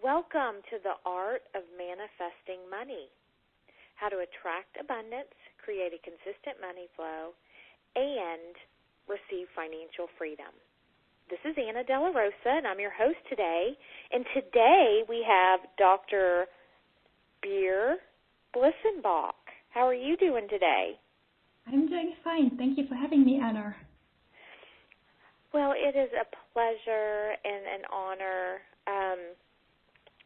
Welcome to the Art of Manifesting Money. How to attract abundance, create a consistent money flow, and receive financial freedom. This is Anna Della Rosa, and I'm your host today. And today we have Dr. Bere Blissenbach. How are you doing today? I'm doing fine. Thank you for having me, Anna. Well, it is a pleasure and an honor.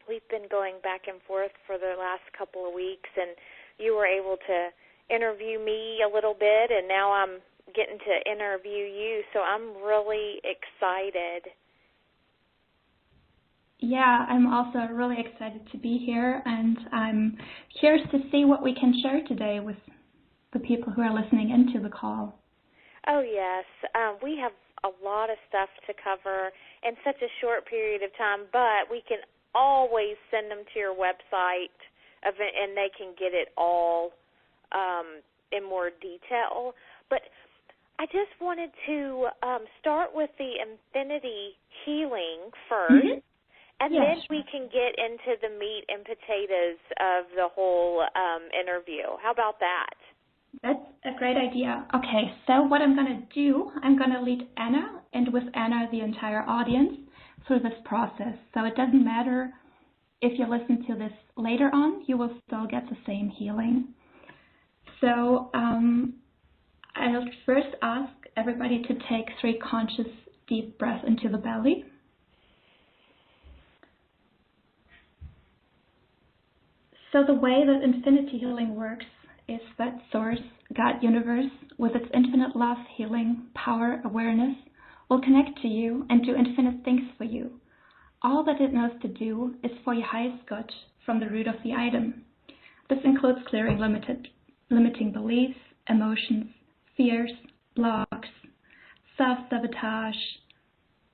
We've been going back and forth for the last couple of weeks, and you were able to interview me a little bit, and now I'm getting to interview you, so I'm really excited. Yeah, I'm also really excited to be here, and I'm curious to see what we can share today with the people who are listening into the call. Oh, yes. We have a lot of stuff to cover in such a short period of time, but we can always send them to your website, and they can get it all in more detail. But I just wanted to start with the infinity healing first, and yes, then we can get into the meat and potatoes of the whole interview. How about that? That's a great idea. Okay, so what I'm going to do, I'm going to lead Anna, and with Anna, the entire audience, through this process. So it doesn't matter if you listen to this later on, you will still get the same healing. So I'll first ask everybody to take 3 conscious deep breaths into the belly. So the way that infinity healing works is that Source, God, Universe, with its infinite love, healing, power, awareness, will connect to you and do infinite things for you. All that it knows to do is for your highest good from the root of the item. This includes clearing limiting beliefs, emotions, fears, blocks, self-sabotage,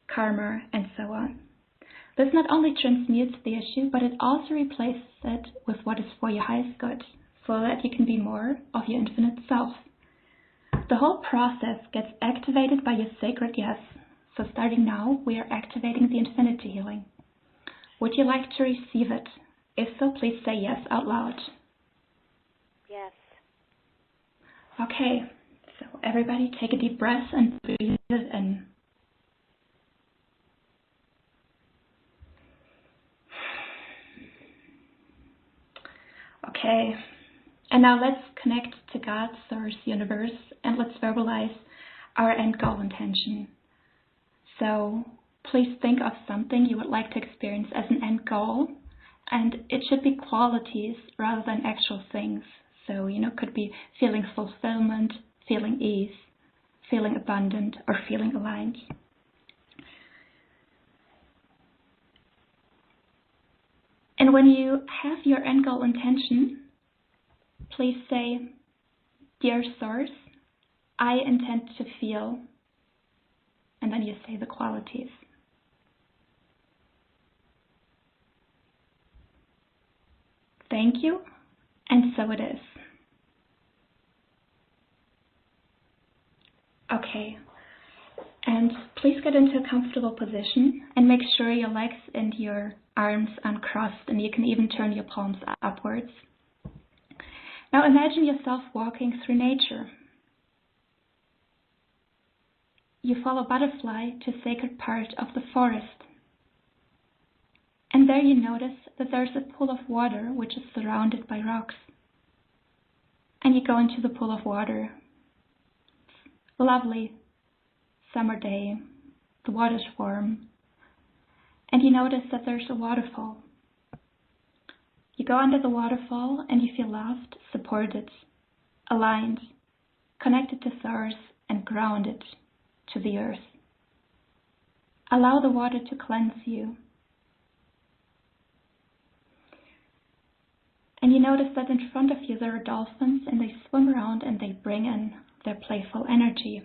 karma, and so on. This not only transmutes the issue, but it also replaces it with what is for your highest good, so that you can be more of your infinite self. The whole process gets activated by your sacred yes. So starting now, we are activating the infinity healing. Would you like to receive it? If so, please say yes out loud. Yes. Okay, so everybody take a deep breath and breathe it in. Okay, and now let's connect to God, Source, Universe, and let's verbalize our end goal intention. So please think of something you would like to experience as an end goal, and it should be qualities rather than actual things. So, could be feeling fulfillment, feeling ease, feeling abundant, or feeling aligned. And when you have your end goal intention, please say, Dear Source, I intend to feel, and then you say the qualities. Thank you, and so it is. Okay, and please get into a comfortable position and make sure your legs and your arms uncrossed, and you can even turn your palms upwards. Now imagine yourself walking through nature. You follow butterfly to a sacred part of the forest. And there you notice that there's a pool of water which is surrounded by rocks. And you go into the pool of water. Lovely summer day. The water's warm. And you notice that there's a waterfall. You go under the waterfall and you feel loved, supported, aligned, connected to Source, and grounded to the earth. Allow the water to cleanse you. And you notice that in front of you there are dolphins, and they swim around and they bring in their playful energy.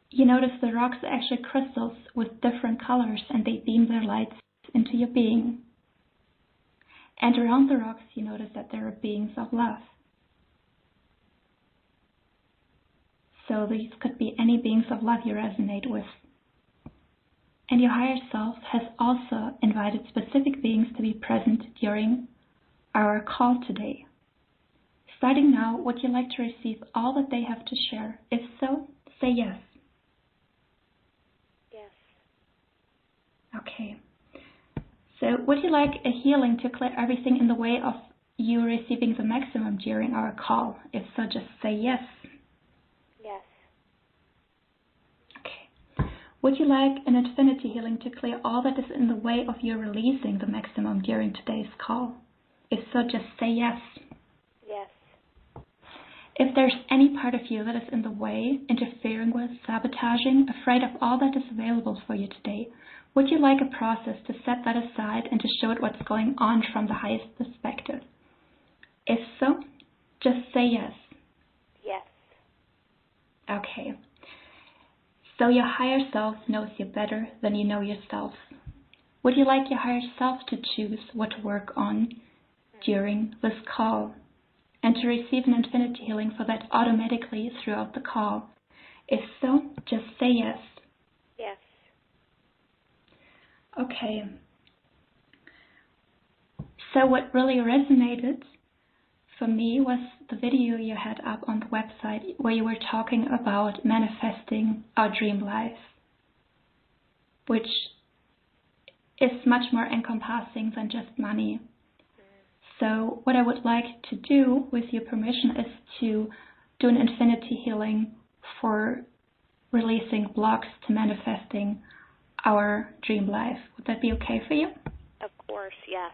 You notice the rocks are actually crystals with different colors, and they beam their lights into your being. And around the rocks you notice that there are beings of love. So these could be any beings of love you resonate with. And your higher self has also invited specific beings to be present during our call today. Starting now, would you like to receive all that they have to share? If so, say yes. Yes. Okay. So would you like a healing to clear everything in the way of you receiving the maximum during our call? If so, just say yes. Yes. Okay. Would you like an infinity healing to clear all that is in the way of you releasing the maximum during today's call? If so, just say yes. Yes. If there's any part of you that is in the way, interfering with, sabotaging, afraid of all that is available for you today, would you like a process to set that aside and to show it what's going on from the highest perspective? If so, just say yes. Yes. Okay. So your higher self knows you better than you know yourself. Would you like your higher self to choose what to work on during this call and to receive an infinity healing for that automatically throughout the call? If so, just say yes. Yes. Okay. So what really resonated for me was the video you had up on the website where you were talking about manifesting our dream life, which is much more encompassing than just money. So what I would like to do, with your permission, is to do an infinity healing for releasing blocks to manifesting our dream life. Would that be okay for you? Of course, yes.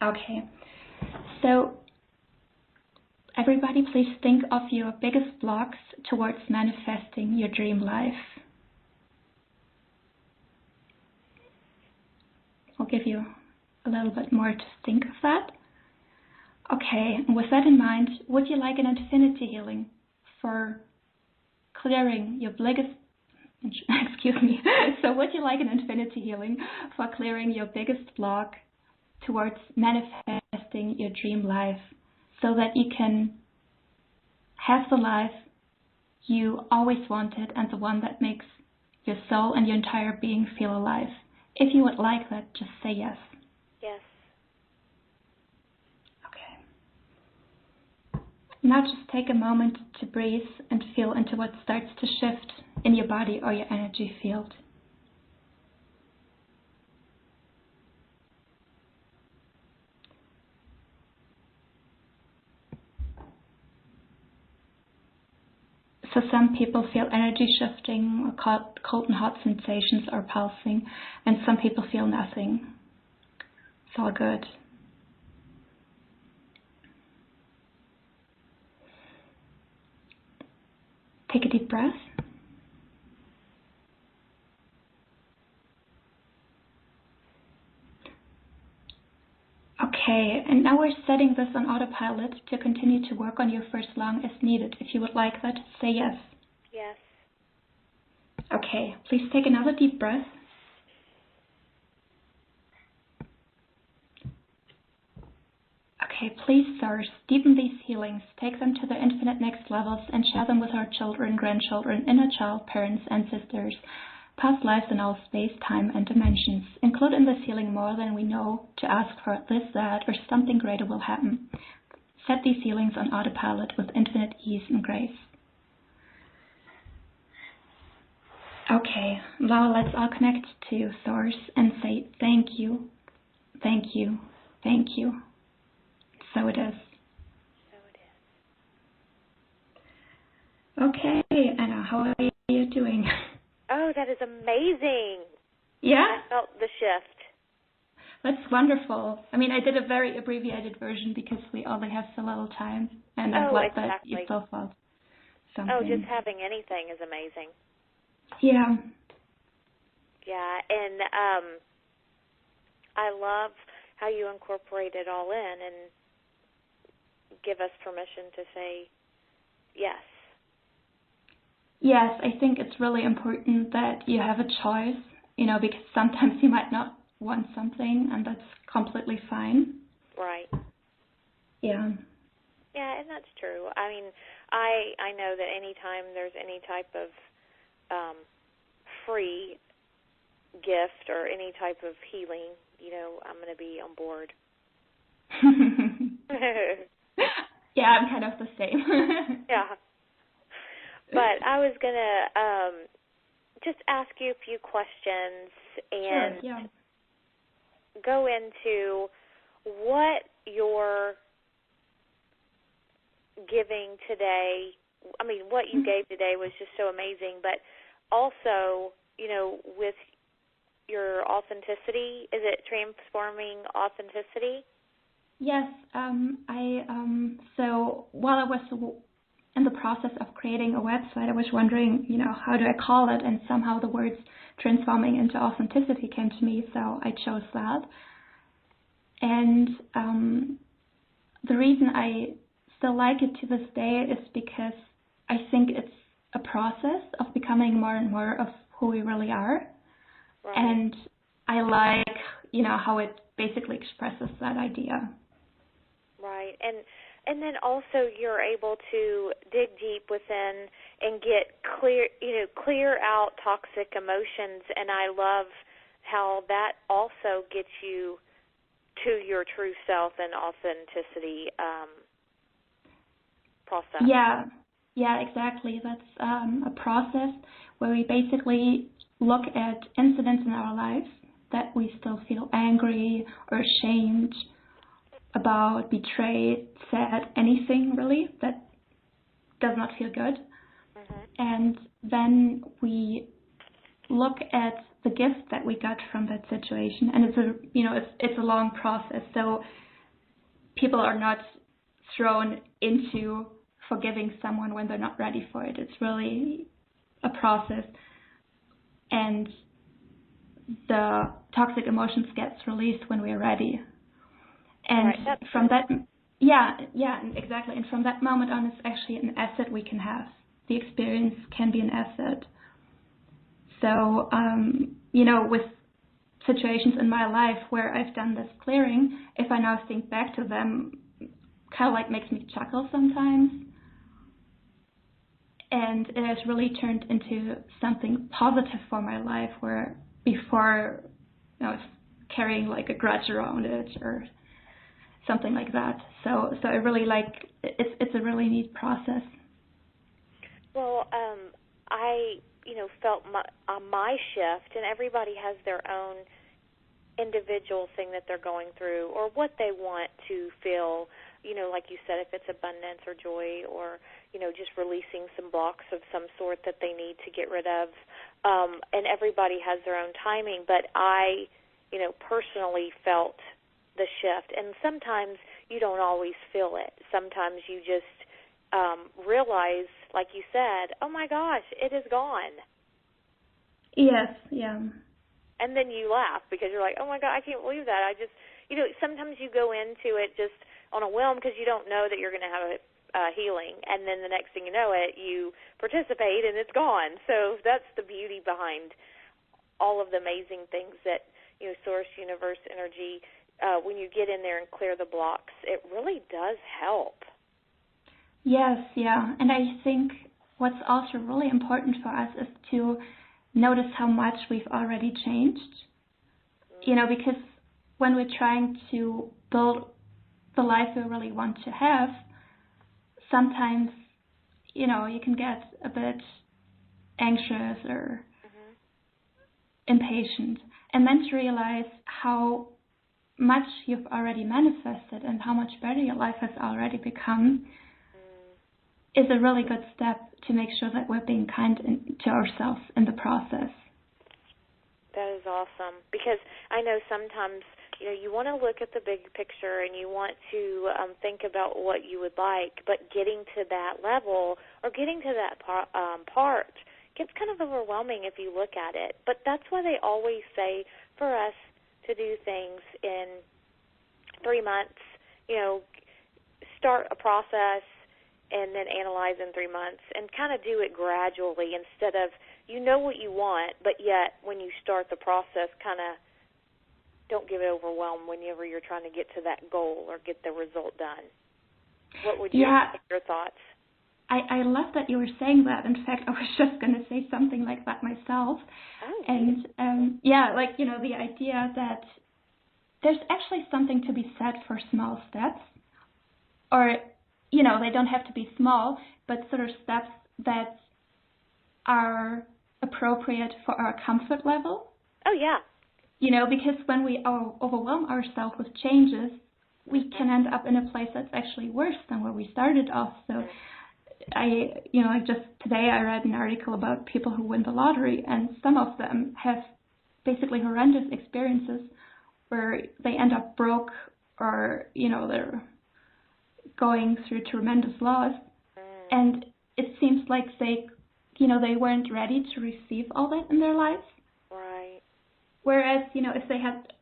Okay. So everybody, please think of your biggest blocks towards manifesting your dream life. I'll give you a little bit more to think of that. Okay, and with that in mind, would you like an infinity healing for clearing your biggest, so would you like an infinity healing for clearing your biggest block towards manifesting your dream life so that you can have the life you always wanted and the one that makes your soul and your entire being feel alive? If you would like that, just say yes. Yes. Okay. Now just take a moment to breathe and feel into what starts to shift in your body or your energy field. So some people feel energy shifting, or cold and hot sensations or pulsing, and some people feel nothing. It's all good. Take a deep breath. Okay, and now we're setting this on autopilot to continue to work on you for as long as needed. If you would like that, say yes. Yes. Okay, please take another deep breath. Okay, please, Source, deepen these healings, take them to the infinite next levels, and share them with our children, grandchildren, inner child, parents, ancestors, past lives in all space, time, and dimensions. Include in this healing more than we know to ask for this, that, or something greater will happen. Set these healings on autopilot with infinite ease and grace. Okay, now let's all connect to Source and say thank you, thank you, thank you. So it is. So it is. Okay, Anna, how are you doing? Oh, that is amazing. Yeah? I felt the shift. That's wonderful. I mean, I did a very abbreviated version because we only have so little time, and I'm glad that you still felt something. Oh, just having anything is amazing. Yeah. Yeah, and I love how you incorporate it all in and give us permission to say yes. Yes, I think it's really important that you have a choice, because sometimes you might not want something, and that's completely fine. Right. Yeah. Yeah, and that's true. I mean, I know that anytime there's any type of free gift or any type of healing, I'm going to be on board. Yeah, I'm kind of the same. Yeah. But I was going to just ask you a few questions and Sure, yeah. go into what you're giving today. I mean, what you gave today was just so amazing, but also, with your authenticity, is it transforming authenticity? Yes, so while I was in the process of creating a website, I was wondering, how do I call it? And somehow the words transforming into authenticity came to me, so I chose that. And the reason I still like it to this day is because I think it's a process of becoming more and more of who we really are. Right. And I like, how it basically expresses that idea. Right. And then also you're able to dig deep within and get clear out toxic emotions, and I love how that also gets you to your true self and authenticity process. Yeah, exactly. That's a process where we basically look at incidents in our lives that we still feel angry or ashamed about, betrayed, sad, anything really that does not feel good. Mm-hmm. And then we look at the gift that we got from that situation, and it's a long process. So people are not thrown into forgiving someone when they're not ready for it. It's really a process, and the toxic emotions gets released when we're ready. And right. from that, yeah, exactly. And from that moment on, it's actually an asset we can have. The experience can be an asset. So, with situations in my life where I've done this clearing, if I now think back to them, kind of like makes me chuckle sometimes. And it has really turned into something positive for my life, where before I was carrying like a grudge around it or something like that. So I really like it's a really neat process. Well, I felt my shift, and everybody has their own individual thing that they're going through or what they want to feel, like you said, if it's abundance or joy or, just releasing some blocks of some sort that they need to get rid of. And everybody has their own timing, but I, personally felt the shift. And sometimes you don't always feel it. Sometimes you just realize, like you said, oh my gosh, it is gone. Yes, yeah. And then you laugh because you're like, oh, my God, I can't believe that. I just, sometimes you go into it just on a whim because you don't know that you're going to have a healing. And then the next thing you know it, you participate and it's gone. So that's the beauty behind all of the amazing things that, source, universe, energy, when you get in there and clear the blocks, it really does help. Yes, yeah. And I think what's also really important for us is to notice how much we've already changed. Because when we're trying to build the life we really want to have, sometimes, you can get a bit anxious or impatient. And then to realize how much you've already manifested and how much better your life has already become is a really good step to make sure that we're being kind to ourselves in the process. That is awesome, because I know sometimes, you want to look at the big picture and you want to think about what you would like, but getting to that level or getting to that part gets kind of overwhelming if you look at it. But that's why they always say for us to do things in 3 months, start a process and then analyze in 3 months and kind of do it gradually instead of, what you want, but yet when you start the process, kind of don't get overwhelmed whenever you're trying to get to that goal or get the result done. What would your thoughts? I love that you were saying that. In fact, I was just going to say something like that myself. Oh, And yeah, like, you know, the idea that there's actually something to be said for small steps, or, you know, they don't have to be small, but sort of steps that are appropriate for our comfort level. Oh, yeah. You know, because when we overwhelm ourselves with changes, we can end up in a place that's actually worse than where we started off. So like just today I read an article about people who win the lottery, and some of them have basically horrendous experiences where they end up broke, or, you know, they're going through tremendous loss. And it seems like they weren't ready to receive all that in their lives. Right. Whereas, you know, if they had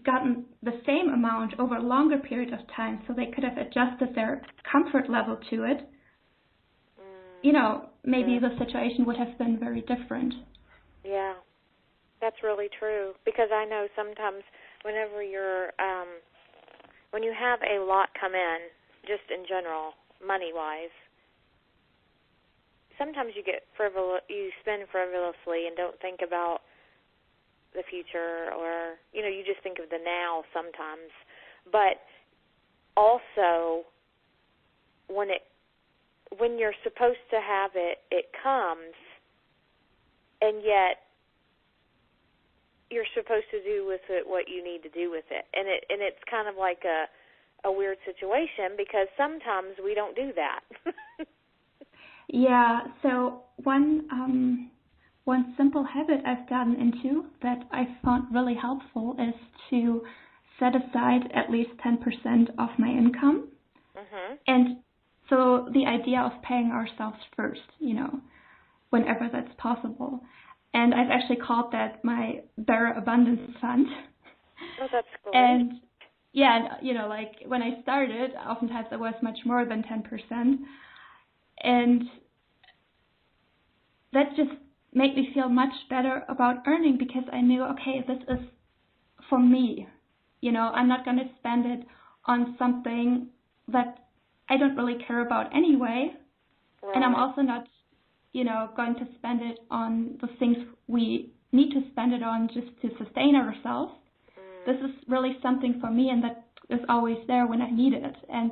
gotten the same amount over a longer period of time, so they could have adjusted their comfort level to it, you know, maybe the situation would have been very different. Yeah, that's really true. Because I know sometimes whenever when you have a lot come in, just in general, money-wise, sometimes you spend frivolously and don't think about the future, or, you know, you just think of the now sometimes. But also, when you're supposed to have it, it comes, and yet you're supposed to do with it what you need to do with it. And it's kind of like a weird situation, because sometimes we don't do that. Yeah, so one simple habit I've gotten into that I found really helpful is to set aside at least 10% of my income. Mm-hmm. And so the idea of paying ourselves first, you know, whenever that's possible. And I've actually called that my Bere Abundance Fund. Oh, that's great. And yeah, you know, like when I started, oftentimes it was much more than 10%. And that just made me feel much better about earning, because I knew, okay, this is for me. You know, I'm not going to spend it on something that I don't really care about anyway. Right. And I'm also not, you know, going to spend it on the things we need to spend it on just to sustain ourselves. This is really something for me, and that is always there when I need it. And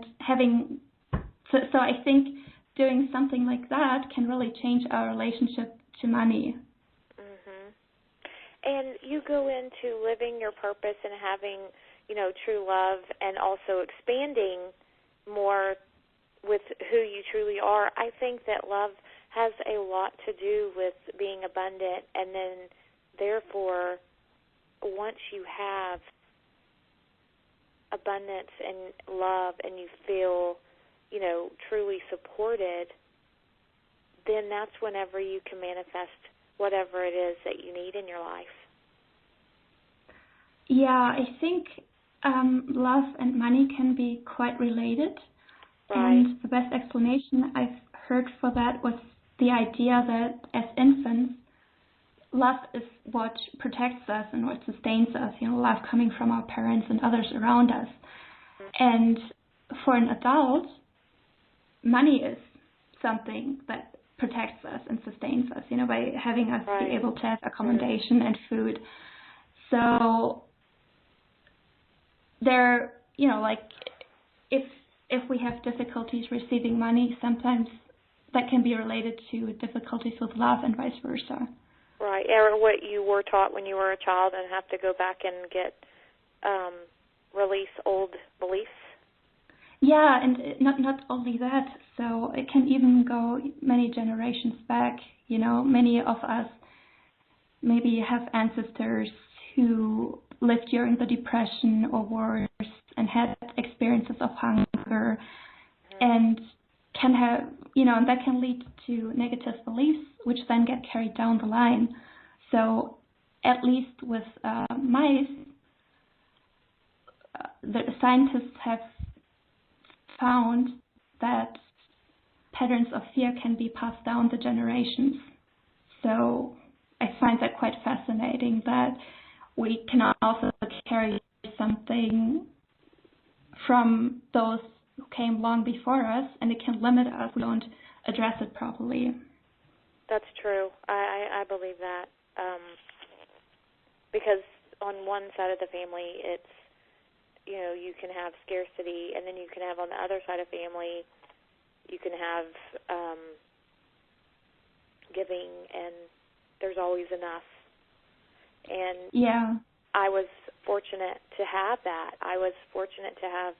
so I think doing something like that can really change our relationship to money. Mm-hmm. And you go into living your purpose and having, you know, true love, and also expanding more with who you truly are. I think that love has a lot to do with being abundant, and then therefore, once you have abundance and love and you feel, you know, truly supported, then that's whenever you can manifest whatever it is that you need in your life. Yeah, I think love and money can be quite related. Right. And the best explanation I've heard for that was the idea that as infants, love is what protects us and what sustains us, you know, love coming from our parents and others around us. And for an adult, money is something that protects us and sustains us, you know, by having us be able to have accommodation and food. So there, you know, like if we have difficulties receiving money, sometimes that can be related to difficulties with love and vice versa. Right, or what you were taught when you were a child and have to go back and get release old beliefs. Yeah, and not only that, so it can even go many generations back. You know, many of us maybe have ancestors who lived during the Depression or wars and had experiences of hunger, and can have, you know, and that can lead to negative beliefs, which then get carried down the line. So, at least with mice, the scientists have found that patterns of fear can be passed down the generations. So, I find that quite fascinating that we can also carry something from those who came long before us, and it can limit us. We don't address it properly. That's true. I believe that. Because on one side of the family, it's, you can have scarcity, and then you can have on the other side of family, you can have giving, and there's always enough. And yeah, I was fortunate to have that. I was fortunate to have,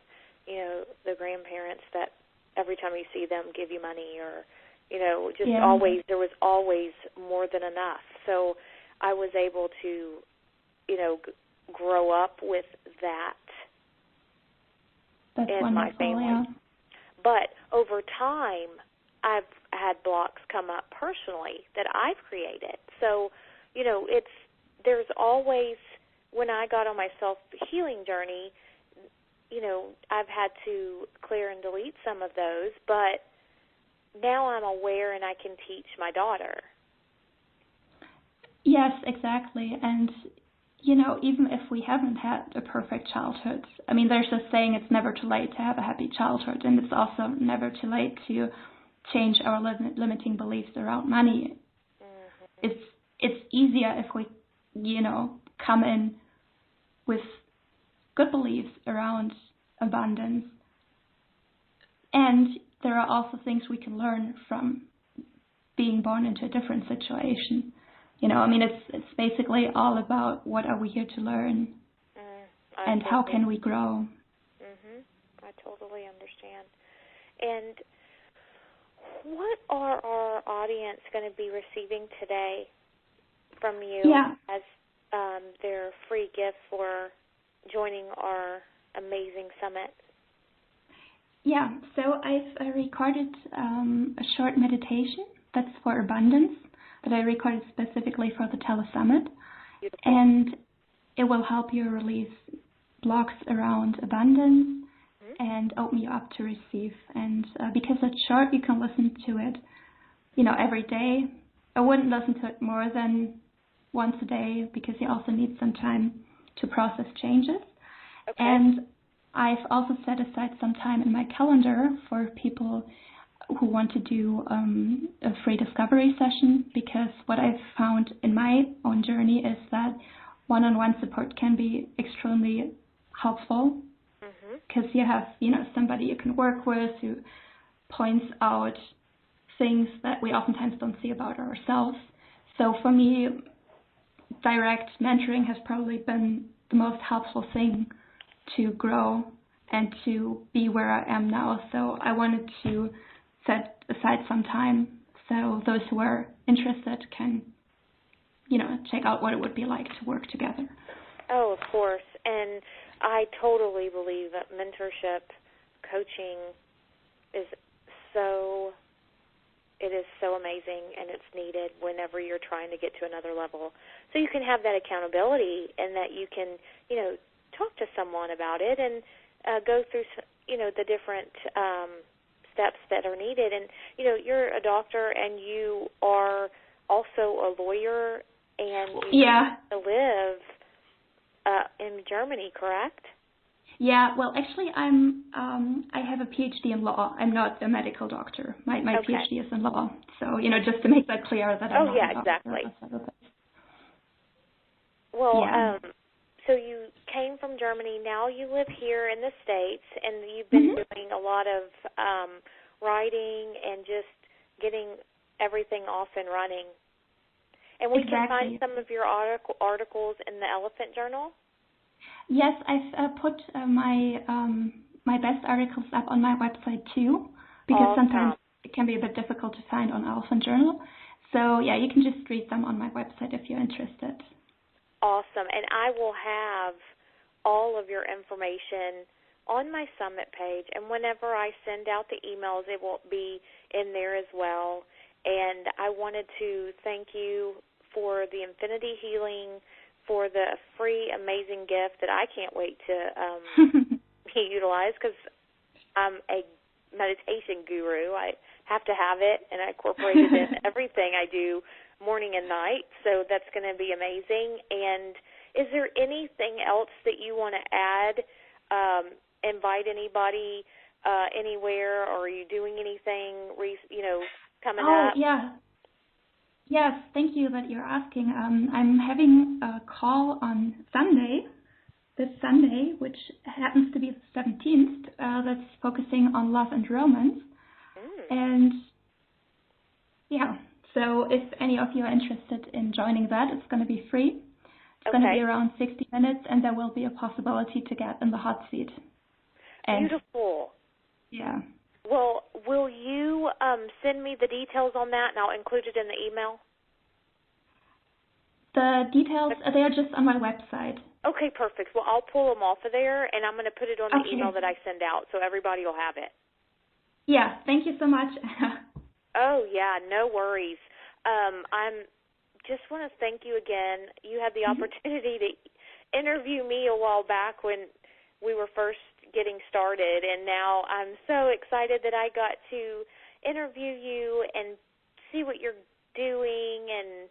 the grandparents that every time you see them give you money, or, just always, there was always more than enough. So I was able to, grow up with that. That's in wonderful, my family. yeah. But over time, I've had blocks come up personally that I've created. So, there's always, when I got on my self-healing journey, I've had to clear and delete some of those, but now I'm aware and I can teach my daughter. Yes, exactly. And, even if we haven't had a perfect childhood, I mean, there's a saying, it's never too late to have a happy childhood, and it's also never too late to change our limiting beliefs around money. Mm-hmm. It's easier if we, come in with good beliefs around abundance. And there are also things we can learn from being born into a different situation. It's basically all about what are we here to learn, and how can we grow. I totally understand. And what are our audience going to be receiving today from you as their free gift for joining our amazing summit? Yeah, so I've recorded a short meditation that's for abundance, that I recorded specifically for the Telesummit. Beautiful. And it will help you release blocks around abundance and open you up to receive. And because it's short, you can listen to it, every day. I wouldn't listen to it more than once a day, because you also need some time to process changes. Okay. And I've also set aside some time in my calendar for people who want to do a free discovery session, because what I've found in my own journey is that one-on-one support can be extremely helpful, because you have, somebody you can work with who points out things that we oftentimes don't see about ourselves. So for me, direct mentoring has probably been the most helpful thing to grow and to be where I am now. So I wanted to set aside some time so those who are interested can, check out what it would be like to work together. Oh, of course. And I totally believe that mentorship, coaching is so amazing, and it's needed whenever you're trying to get to another level. So you can have that accountability, and that you can, talk to someone about it and go through, the different steps that are needed. And, you're a doctor, and you are also a lawyer, and you live in Germany, correct? Yeah, well, actually, I have a PhD in law. I'm not a medical doctor. My PhD is in law. So, just to make that clear that I'm not a doctor. Exactly. Well, so you came from Germany. Now you live here in the States, and you've been doing a lot of writing and just getting everything off and running. And we can find some of your articles in the Elephant Journal? Yes, I've put my best articles up on my website too, because sometimes it can be a bit difficult to find on Elephant Journal. So yeah, you can just read them on my website if you're interested. Awesome. And I will have all of your information on my summit page, and whenever I send out the emails, it will be in there as well. And I wanted to thank you for the infinity healing, for the free, amazing gift that I can't wait to utilize, because I'm a meditation guru. I have to have it, and I incorporate it in everything I do morning and night, so that's going to be amazing. And is there anything else that you want to add, invite anybody anywhere, or are you doing anything, coming Oh, up? yeah. Yes, thank you that you're asking. I'm having a call on Sunday, this Sunday, which happens to be the 17th, that's focusing on love and romance. And yeah, so if any of you are interested in joining that, it's going to be free. It's going to be around 60 minutes, and there will be a possibility to get in the hot seat. And, beautiful. Yeah. Well, will you send me the details on that, and I'll include it in the email? The details, they are just on my website. Okay, perfect. Well, I'll pull them off of there, and I'm going to put it on the Okay. email that I send out, so everybody will have it. Yeah, thank you so much. Oh, yeah, no worries. I'm just want to thank you again. You had the opportunity to interview me a while back when we were first getting started, and now I'm so excited that I got to interview you and see what you're doing and,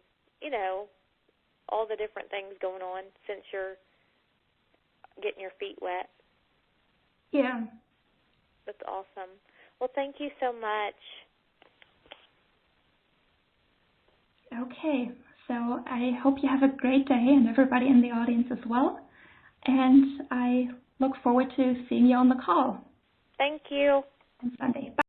all the different things going on since you're getting your feet wet. Yeah. That's awesome. Well, thank you so much. Okay, so I hope you have a great day, and everybody in the audience as well. And I look forward to seeing you on the call. Thank you. On Sunday. Bye.